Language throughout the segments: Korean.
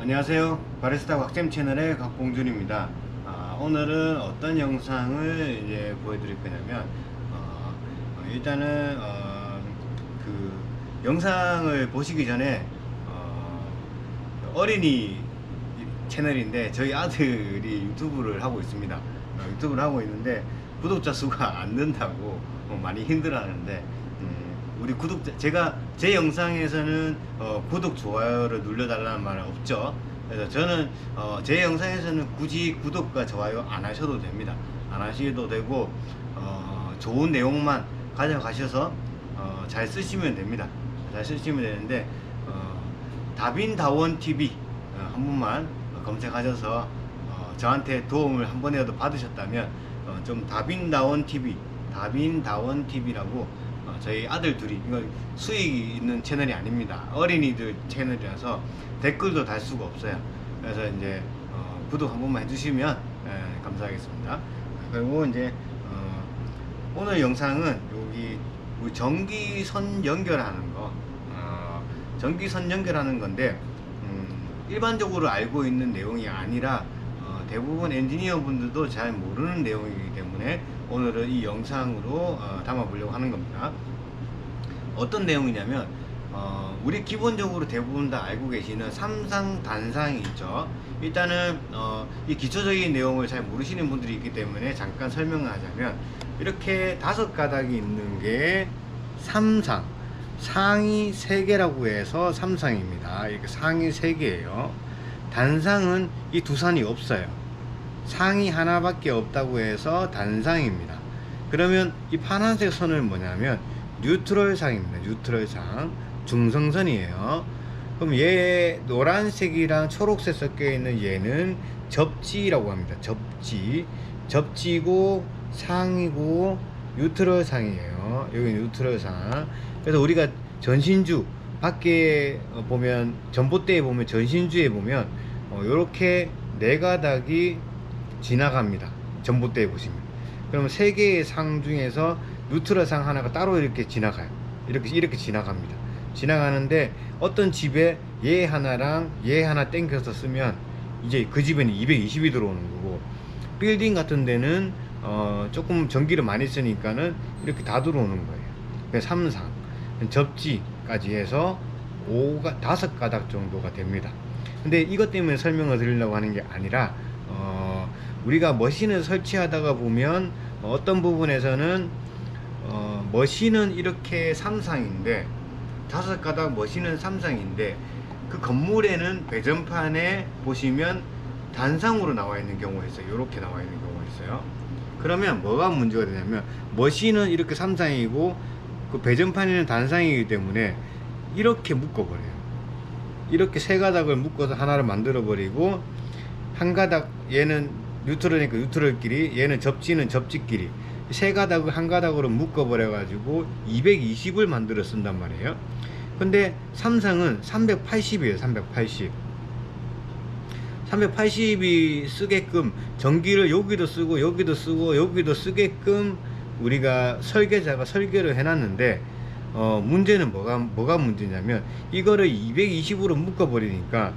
안녕하세요. 바리스타 곽쌤 채널의 곽봉준입니다. 오늘은 어떤 영상을 이제 보여드릴 거냐면, 일단은 그 영상을 보시기 전에 어린이 채널인데 저희 아들이 유튜브를 하고 있습니다. 유튜브를 하고 있는데 구독자 수가 안 는다고 많이 힘들어하는데, 우리 구독자, 제 영상에서는 구독 좋아요를 눌러달라는 말은 없죠. 그래서 저는 제 영상에서는 굳이 구독과 좋아요 안 하셔도 됩니다. 안 하셔도 되고 좋은 내용만 가져가셔서 잘 쓰시면 됩니다. 잘 쓰시면 되는데, 다빈다원TV 한 번만 검색하셔서 저한테 도움을 한 번이라도 받으셨다면, 좀 다빈다원TV라고 저희 아들 둘이, 이거 수익이 있는 채널이 아닙니다. 어린이들 채널이라서 댓글도 달 수가 없어요. 그래서 이제 구독 한 번만 해주시면 감사하겠습니다. 그리고 이제 오늘 영상은 여기 전기선 연결하는 거, 전기선 연결하는 건데, 일반적으로 알고 있는 내용이 아니라 대부분 엔지니어 분들도 잘 모르는 내용이기 때문에 오늘은 이 영상으로 담아보려고 하는 겁니다. 어떤 내용이냐면, 우리 기본적으로 대부분 다 알고 계시는 삼상 단상이 있죠. 일단은 이 기초적인 내용을 잘 모르시는 분들이 있기 때문에 잠깐 설명을 하자면, 이렇게 5가닥이 있는 게 삼상, 상이 3개라고 해서 삼상입니다. 이렇게 상이 3개예요. 단상은 이 두 산이 없어요. 상이 하나밖에 없다고 해서 단상입니다. 그러면 이 파란색 선은 뭐냐면 뉴트럴상입니다. 뉴트럴상, 중성선이에요. 그럼 얘 노란색이랑 초록색 섞여 있는 얘는 접지라고 합니다. 접지고 상이고 뉴트럴상이에요. 여기 뉴트럴상. 그래서 우리가 전신주 밖에 보면, 전봇대에 보면, 전신주에 보면 요렇게 4가닥이 지나갑니다. 전봇대에 보시면. 그러면 3개의 상 중에서 뉴트럴상 하나가 따로 이렇게 지나가요. 이렇게 지나갑니다. 지나가는데 어떤 집에 얘 하나랑 얘 하나 땡겨서 쓰면 이제 그 집에는 220이 들어오는 거고, 빌딩 같은 데는 조금 전기를 많이 쓰니까는 이렇게 다 들어오는 거예요. 그래서 삼상, 접지까지 해서 5가닥 정도가 됩니다. 근데 이것 때문에 설명을 드리려고 하는 게 아니라, 우리가 머신을 설치하다가 보면 어떤 부분에서는 머신은 이렇게 삼상인데, 5가닥 머신은 삼상인데, 그 건물에는 배전판에 보시면 단상으로 나와 있는 경우가 있어요. 이렇게 나와 있는 경우가 있어요. 그러면 뭐가 문제가 되냐면, 머신은 이렇게 삼상이고 그 배전판에는 단상이기 때문에 이렇게 묶어버려요. 이렇게 3가닥을 묶어서 하나를 만들어 버리고, 한 가닥, 얘는 뉴트럴이니까 뉴트럴끼리, 얘는 접지는 접지끼리 3가닥을 한 가닥으로 묶어 버려 가지고 220을 만들어 쓴단 말이에요. 근데 삼상은 380이에요. 380이 쓰게끔, 전기를 여기도 쓰고 여기도 쓰고 여기도 쓰게끔 우리가 설계자가 설계를 해놨는데, 문제는 뭐가 문제냐면, 이거를 220으로 묶어 버리니까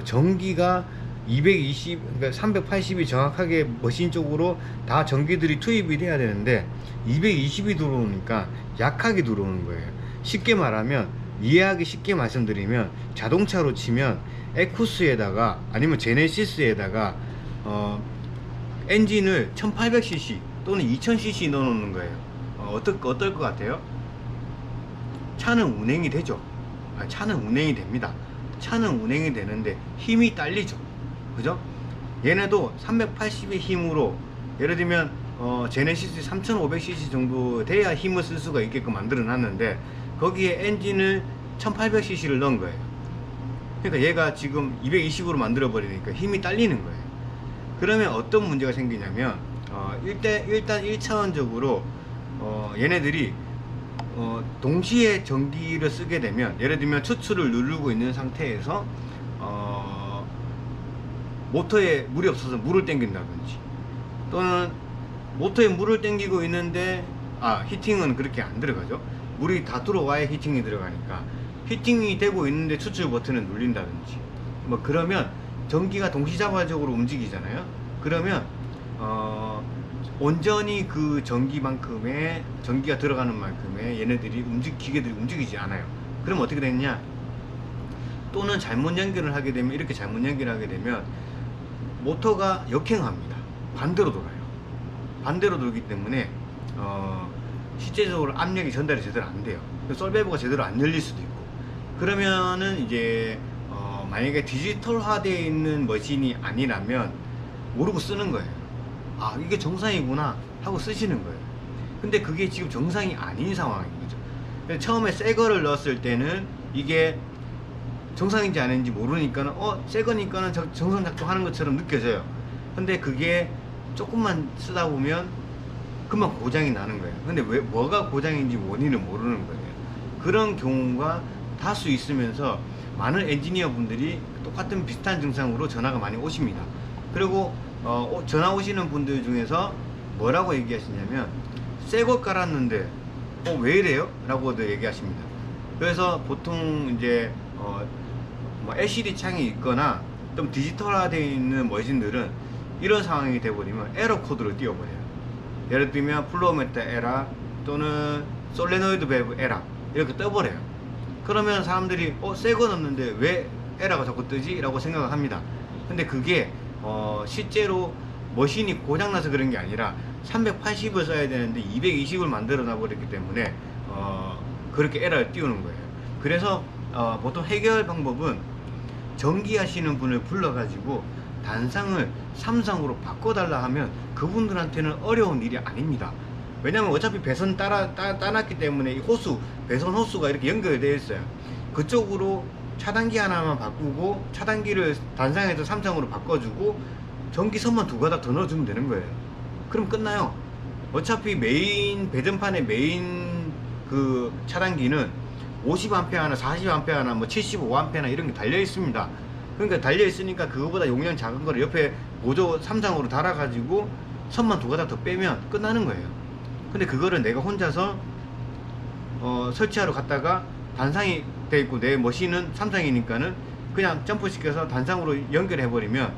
전기가 220, 그러니까 380이 정확하게 머신 쪽으로 다 전기들이 투입이 돼야 되는데 220이 들어오니까 약하게 들어오는 거예요. 쉽게 말하면, 이해하기 쉽게 말씀드리면, 자동차로 치면 에쿠스에다가 아니면 제네시스에다가 엔진을 1800cc 또는 2000cc 넣어 놓는 거예요. 어떨 것 같아요? 차는 운행이 되죠. 차는 운행이 됩니다. 차는 운행이 되는데 힘이 딸리죠. 그죠? 얘네도 380의 힘으로, 예를 들면 제네시스 3500cc 정도 돼야 힘을 쓸 수가 있게끔 만들어 놨는데, 거기에 엔진을 1800cc를 넣은 거예요. 그러니까 얘가 지금 220으로 만들어 버리니까 힘이 딸리는 거예요. 그러면 어떤 문제가 생기냐면, 일단 1차원적으로 얘네들이 동시에 전기를 쓰게 되면, 예를 들면 추출을 누르고 있는 상태에서 모터에 물이 없어서 물을 땡긴다든지, 또는 모터에 물을 땡기고 있는데 히팅은 그렇게 안 들어가죠. 물이 다 들어와야 히팅이 들어가니까 히팅이 되고 있는데 추출 버튼을 눌린다든지, 뭐 그러면 전기가 동시자발적으로 움직이잖아요. 그러면 온전히 그 전기만큼의 전기가 들어가는 만큼의 얘네들이 기계들이 움직이지 않아요. 그럼 어떻게 되느냐? 또는 잘못 연결을 하게 되면, 이렇게 잘못 연결을 하게 되면 모터가 역행합니다. 반대로 돌아요. 반대로 돌기 때문에 실제적으로 압력이 전달이 제대로 안 돼요. 솔밸브가 제대로 안 열릴 수도 있고. 그러면은 이제 만약에 디지털화되어 있는 머신이 아니라면 모르고 쓰는 거예요. 아, 이게 정상이구나 하고 쓰시는 거예요. 근데 그게 지금 정상이 아닌 상황인 거죠. 처음에 새 거를 넣었을 때는 이게 정상인지 아닌지 모르니까는 새 거니까는 정상 작동하는 것처럼 느껴져요. 근데 그게 조금만 쓰다 보면 금방 고장이 나는 거예요. 근데 왜 뭐가 고장인지 원인을 모르는 거예요. 그런 경우가 다수 있으면서 많은 엔지니어 분들이 똑같은 비슷한 증상으로 전화가 많이 오십니다. 그리고 전화 오시는 분들 중에서 뭐라고 얘기하시냐면 새 거 깔았는데 왜 이래요? 라고도 얘기하십니다. 그래서 보통 이제 뭐 LCD 창이 있거나 좀 디지털화되어 있는 머신들은 이런 상황이 돼버리면 에러 코드를 띄워버려요. 예를 들면 플로우메터 에러 또는 솔레노이드 밸브 에러 이렇게 떠버려요. 그러면 사람들이 새 거 넣는데 왜 에러가 자꾸 뜨지? 라고 생각을 합니다. 근데 그게 실제로 머신이 고장나서 그런 게 아니라 380을 써야 되는데 220을 만들어 놔버렸기 때문에 그렇게 에러를 띄우는 거예요. 그래서 보통 해결 방법은 전기 하시는 분을 불러가지고 단상을 삼성으로 바꿔달라 하면 그분들한테는 어려운 일이 아닙니다. 왜냐면 어차피 배선 따놨기 때문에 이 호수, 배선 호수가 이렇게 연결이 되어 있어요. 그쪽으로 차단기 하나만 바꾸고 차단기를 단상에서 삼성으로 바꿔주고 전기선만 2가닥 더 넣어주면 되는 거예요. 그럼 끝나요. 어차피 메인 배전판의 메인 그 차단기는 50A나 40A나 뭐 75A나 이런 게 달려 있습니다. 그러니까 달려 있으니까 그거보다 용량 작은 거를 옆에 보조 삼상으로 달아가지고 선만 2가닥 더 빼면 끝나는 거예요. 근데 그거를 내가 혼자서 설치하러 갔다가 단상이 돼 있고 내 머신은 삼상이니까는 그냥 점프시켜서 단상으로 연결해 버리면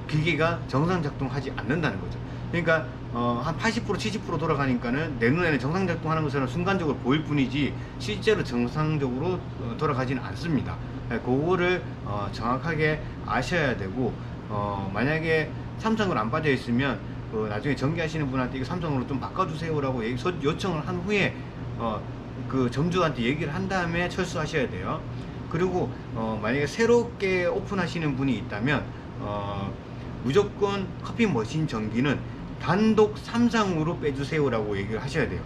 기계가 정상 작동하지 않는다는 거죠. 그러니까 한 80% 70% 돌아가니까는 내 눈에는 정상 작동하는 것처럼 순간적으로 보일 뿐이지 실제로 정상적으로 돌아가지는 않습니다. 그거를 정확하게 아셔야 되고 만약에 삼성을 안 빠져 있으면 나중에 전기하시는 분한테 이거 삼성으로 좀 바꿔주세요라고 요청을 한 후에 그 점주한테 얘기를 한 다음에 철수하셔야 돼요. 그리고 만약에 새롭게 오픈하시는 분이 있다면 무조건 커피 머신 전기는 단독 삼상으로 빼주세요라고 얘기를 하셔야 돼요.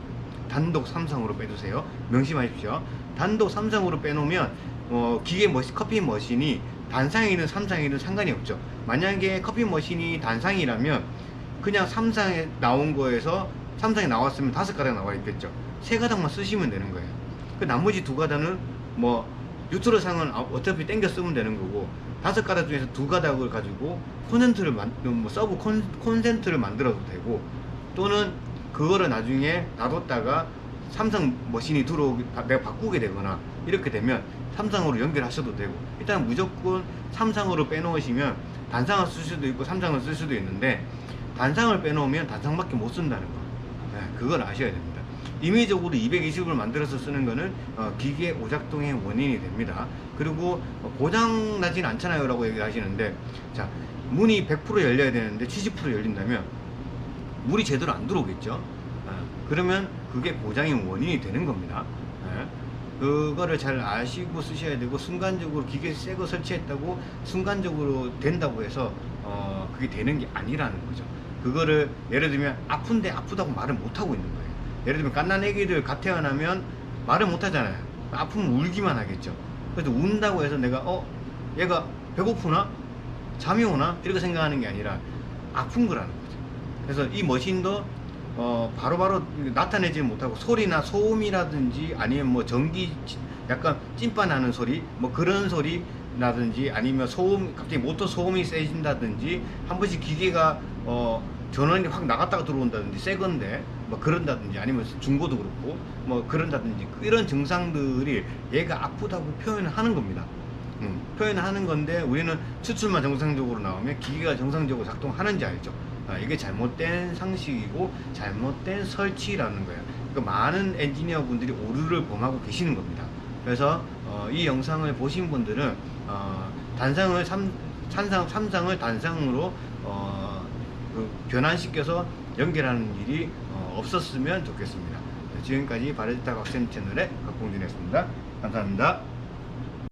단독 삼상으로 빼주세요. 명심하십시오. 단독 삼상으로 빼놓으면 커피 머신이 단상이든 삼상이든 상관이 없죠. 만약에 커피 머신이 단상이라면 그냥 삼상에 나온 거에서 삼상에 나왔으면 5가닥 나와 있겠죠. 3가닥만 쓰시면 되는 거예요. 그 나머지 2가닥은 뭐 뉴트럴상은 어차피 땡겨 쓰면 되는 거고 5가닥 중에서 2가닥을 가지고 콘센트를 서브 콘센트를 만들어도 되고 또는 그거를 나중에 놔뒀다가 삼성 머신이 들어오기 내가 바꾸게 되거나 이렇게 되면 삼성으로 연결하셔도 되고 일단 무조건 삼성으로 빼놓으시면 단상을 쓸 수도 있고 삼성을 쓸 수도 있는데 단상을 빼놓으면 단상밖에 못 쓴다는 거. 그걸 아셔야 됩니다. 임의적으로 220을 만들어서 쓰는 거는 기계 오작동의 원인이 됩니다. 그리고 고장 나진 않잖아요 라고 얘기하시는데 자 문이 100% 열려야 되는데 70% 열린다면 물이 제대로 안 들어오겠죠. 그러면 그게 고장의 원인이 되는 겁니다. 그거를 잘 아시고 쓰셔야 되고 순간적으로 기계 새 거 설치했다고 순간적으로 된다고 해서 그게 되는 게 아니라는 거죠. 그거를 예를 들면 아픈데 아프다고 말을 못하고 있는 거예요. 예를 들면 갓난애기들 갓 태어나면 말을 못하잖아요. 아프면 울기만 하겠죠. 그래서 운다고 해서 내가 얘가 배고프나? 잠이 오나? 이렇게 생각하는 게 아니라 아픈 거라는 거죠. 그래서 이 머신도 바로바로 나타내지 못하고 소리나 소음이라든지 아니면 뭐 전기 약간 찐빠 나는 소리 뭐 그런 소리라든지 아니면 소음 갑자기 모터 소음이 세진다든지 한 번씩 기계가 전원이 확 나갔다가 들어온다든지 새 건데 뭐 그런다든지 아니면 중고도 그렇고 뭐 그런다든지 이런 증상들이 얘가 아프다고 표현을 하는 겁니다. 표현하는 건데 우리는 추출만 정상적으로 나오면 기계가 정상적으로 작동하는지 알죠. 이게 잘못된 상식이고 잘못된 설치라는 거예요. 그러니까 많은 엔지니어 분들이 오류를 범하고 계시는 겁니다. 그래서 이 영상을 보신 분들은 단상을 삼상을 단상으로 변환시켜서 연결하는 일이 없었으면 좋겠습니다. 지금까지 바레지타 각센 채널의 박봉준이었습니다. 감사합니다.